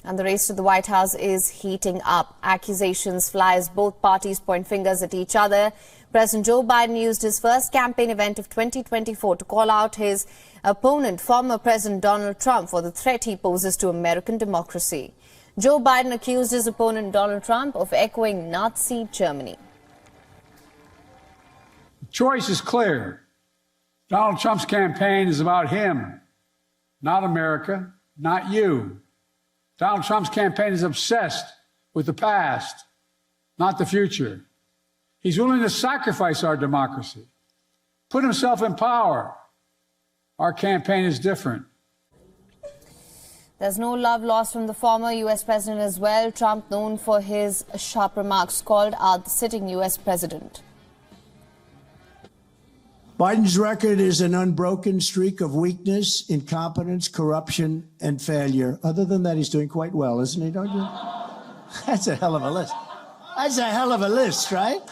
And the race to the White House is heating up. Accusations fly as both parties point fingers at each other. President Joe Biden used his first campaign event of 2024 to call out his opponent, former President Donald Trump, for the threat he poses to American democracy. Joe Biden accused his opponent, Donald Trump, of echoing Nazi Germany. The choice is clear. Donald Trump's campaign is about him, not America, not you. Donald Trump's campaign is obsessed with the past, not the future. He's willing to sacrifice our democracy, put himself in power. Our campaign is different. There's no love lost from the former U.S. president as well. Trump, known for his sharp remarks, called out the sitting U.S. president. Biden's record is an unbroken streak of weakness, incompetence, corruption, and failure. Other than that, he's doing quite well, isn't he, don't you? That's a hell of a list. That's a hell of a list, right?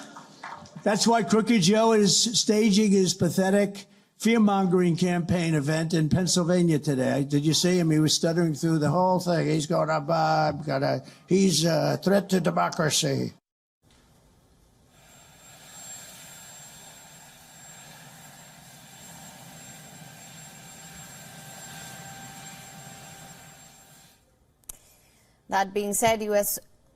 That's why Crooked Joe is staging his pathetic fear-mongering campaign event in Pennsylvania today. Did you see him? He was stuttering through the whole thing. He's going to, he's a threat to democracy. That being said,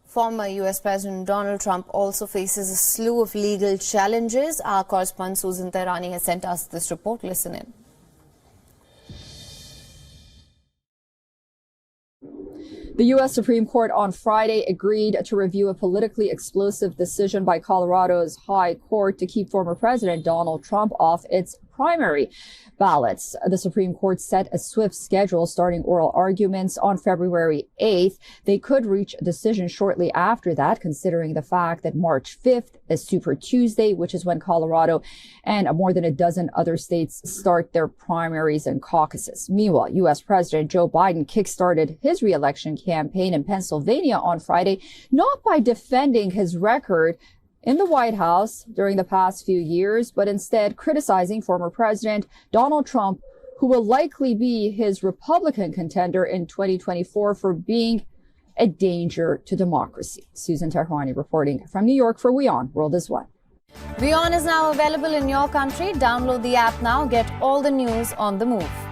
former U.S. President Donald Trump also faces a slew of legal challenges. Our correspondent Susan Tehrani has sent us this report. Listen in. The U.S. Supreme Court on Friday agreed to review a politically explosive decision by Colorado's High Court to keep former President Donald Trump off its primary ballots. The Supreme Court set a swift schedule starting oral arguments on February 8th. They could reach a decision shortly after that, considering the fact that March 5th is Super Tuesday, which is when Colorado and more than a dozen other states start their primaries and caucuses. Meanwhile, U.S. President Joe Biden kickstarted his re-election campaign in Pennsylvania on Friday, not by defending his record in the White House during the past few years, but instead criticizing former President Donald Trump, who will likely be his Republican contender in 2024 for being a danger to democracy. Susan Tehrani reporting from New York for WION. World is One. WION is now available in your country. Download the app now. Get all the news on the move.